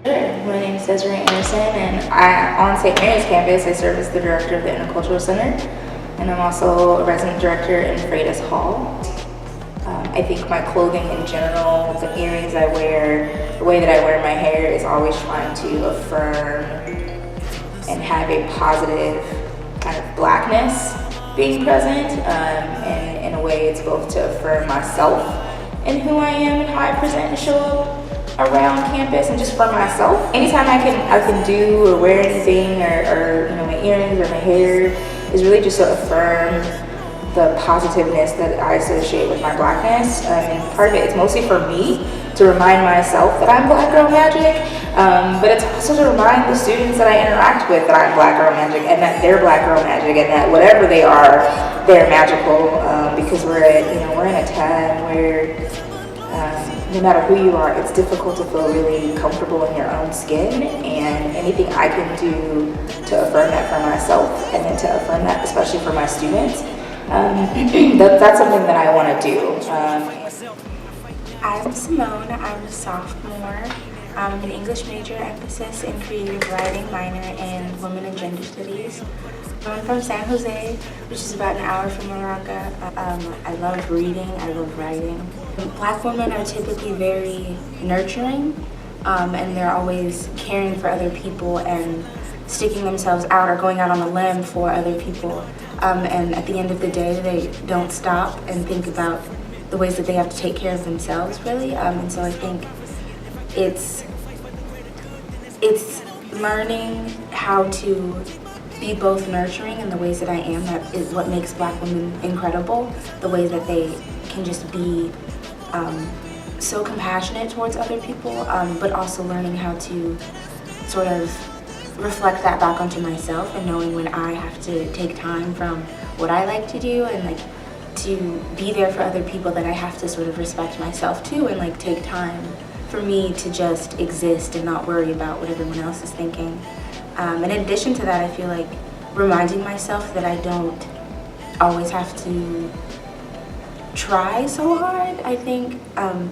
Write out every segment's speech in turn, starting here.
My name is Desiree Anderson, and on St. Mary's campus, I serve as the director of the Intercultural Center, and I'm also a resident director in Freitas Hall. I think my clothing in general, the earrings I wear, the way that I wear my hair is always trying to affirm and have a positive kind of blackness being present, and in a way it's both to affirm myself and who I am and how I present and show up around campus, and just for myself. Anytime I can do or wear anything, or my earrings or my hair, is really just to affirm the positiveness that I associate with my blackness. And part of it, it's mostly for me to remind myself that I'm Black Girl Magic, but it's also to remind the students that I interact with that I'm Black Girl Magic, and that they're Black Girl Magic, and that whatever they are, they're magical, because we're in a time where no matter who you are, it's difficult to feel really comfortable in your own skin, and anything I can do to affirm that for myself, and then to affirm that especially for my students, that's something that I want to do. I'm Simone. I'm a sophomore. I'm an English major, emphasis in creative writing, minor in women and gender studies. I'm from San Jose, which is about an hour from Moraga. I love reading, I love writing. Black women are typically very nurturing, and they're always caring for other people and sticking themselves out or going out on a limb for other people. And at the end of the day, they don't stop and think about the ways that they have to take care of themselves, really. And so I think it's learning how to be both nurturing in the ways that I am. That is what makes Black women incredible, the way that they can just be so compassionate towards other people, but also learning how to sort of reflect that back onto myself, and knowing when I have to take time from what I like to do and to be there for other people, that I have to sort of respect myself too, and take time for me to just exist and not worry about what everyone else is thinking. In addition to that, I feel like reminding myself that I don't always have to try so hard, I think,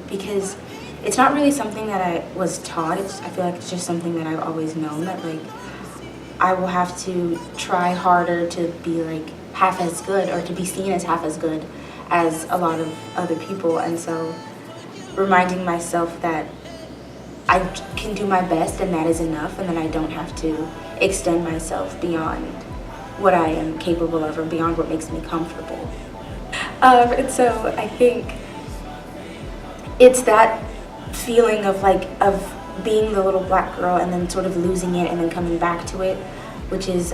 because it's not really something that I was taught. I feel like it's just something that I've always known, that I will have to try harder to be half as good, or to be seen as half as good as a lot of other people. And so reminding myself that I can do my best and that is enough, and that I don't have to extend myself beyond what I am capable of, or beyond what makes me comfortable. And so I think it's that feeling of being the little Black girl and then sort of losing it and then coming back to it, which is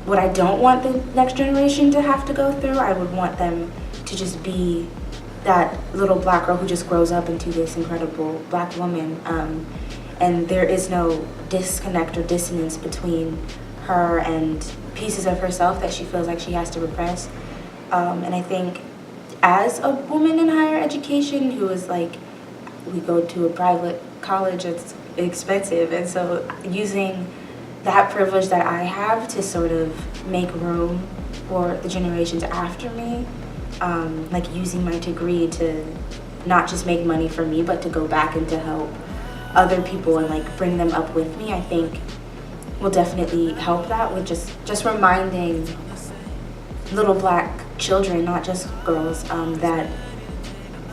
what I don't want the next generation to have to go through. I would want them to just be that little Black girl who just grows up into this incredible Black woman, and there is no disconnect or dissonance between her and pieces of herself that she feels like she has to repress. And I think as a woman in higher education who is we go to a private college, it's expensive, and so using that privilege that I have to sort of make room for the generations after me, using my degree to not just make money for me, but to go back and to help other people and bring them up with me, I think will definitely help that, with just reminding little Black children, not just girls, that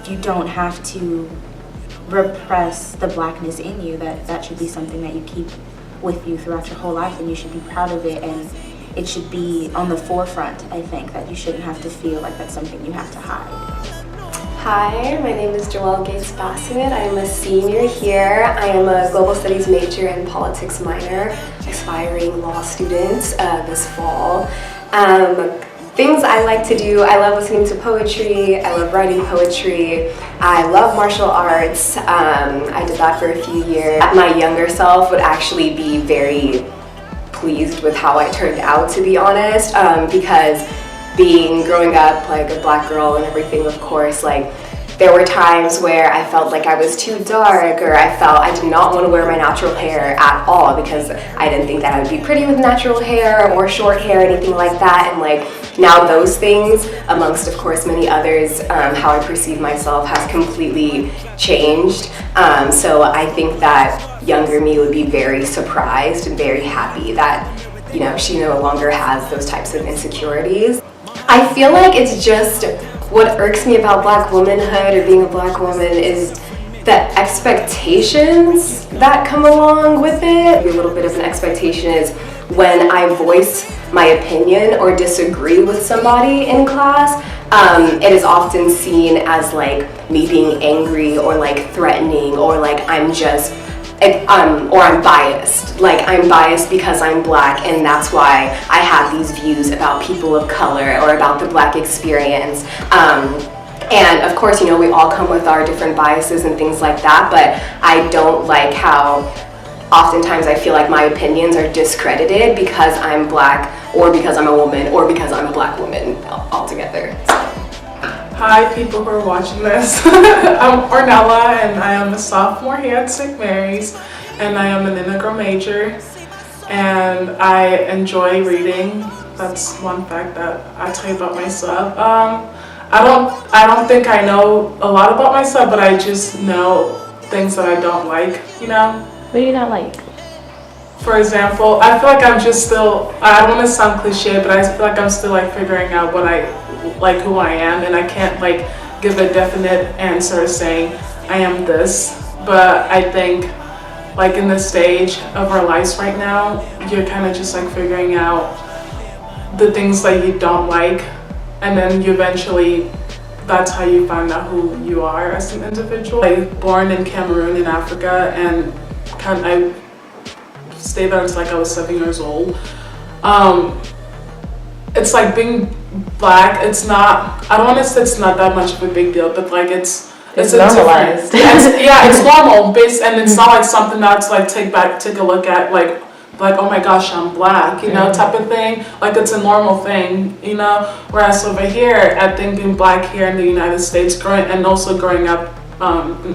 you don't have to repress the Blackness in you, that should be something that you keep with you throughout your whole life, and you should be proud of it, and it should be on the forefront. I think that you shouldn't have to feel like that's something you have to hide. Hi, my name is Joelle Gates Bassett. I am a senior here. I am a global studies major and politics minor, aspiring law student this fall. Things I like to do: I love listening to poetry, I love writing poetry, I love martial arts. I did that for a few years. My younger self would actually be very pleased with how I turned out, to be honest, because growing up a Black girl and everything, of course, there were times where I felt like I was too dark, or I felt I did not want to wear my natural hair at all, because I didn't think that I would be pretty with natural hair or short hair, anything like that. And Now those things, amongst of course many others, how I perceive myself has completely changed. So I think that younger me would be very surprised and very happy that, you know, she no longer has those types of insecurities. I feel like it's just what irks me about Black womanhood or being a Black woman is the expectations that come along with it. A little bit of an expectation is when I voice my opinion or disagree with somebody in class, it is often seen as like me being angry or like threatening or like I'm just or I'm biased. Like I'm biased because I'm Black and that's why I have these views about people of color or about the Black experience. And of course, you know, we all come with our different biases and things like that, but I don't like how oftentimes I feel like my opinions are discredited because I'm Black or because I'm a woman or because I'm a Black woman altogether. Hi people who are watching this. I'm Ornella and I am a sophomore here at St. Mary's and I am an integral major and I enjoy reading. That's one fact that I tell you about myself. I don't think I know a lot about myself, but I just know things that I don't like, you know? What do you not like? For example, I feel like I'm just still, I don't want to sound cliche, but I feel like I'm still like figuring out what like who I am, and I can't like give a definite answer saying I am this. But I think like in this stage of our lives right now, you're kind of just like figuring out the things that you don't like, and then you eventually, that's how you find out who you are as an individual. I was born in Cameroon in Africa, and I stayed there until like I was 7 years old. It's like being Black, it's not, I don't want to say it's not that much of a big deal, but like it's normalized. It's normal, and it's not like something that's like take a look at like oh my gosh, I'm Black, you know, type of thing. Like it's a normal thing, you know. Whereas over here, I think being Black here in the United States, growing up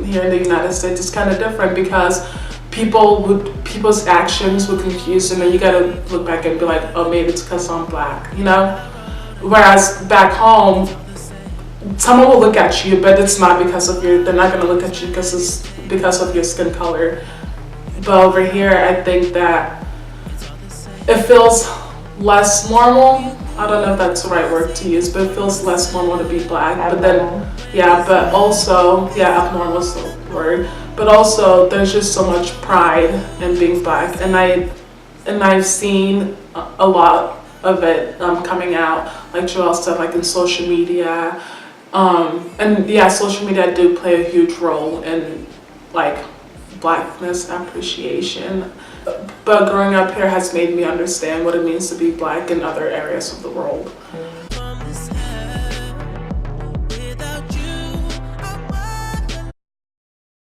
here in the United States is kind of different because people's actions would confuse them, and you gotta look back and be like, oh, maybe it's because I'm Black, you know. Whereas back home, someone will look at you, but it's not because of they're not gonna look at you because of your skin color. But over here, I think that it feels less normal. I don't know if that's the right word to use, but it feels less normal to be Black. Abnormal. But then, but also, abnormal is the word. But also, there's just so much pride in being Black, and I've seen a lot of it coming out, like Joelle said, like in social media, and social media do play a huge role in like Blackness appreciation. But growing up here has made me understand what it means to be Black in other areas of the world.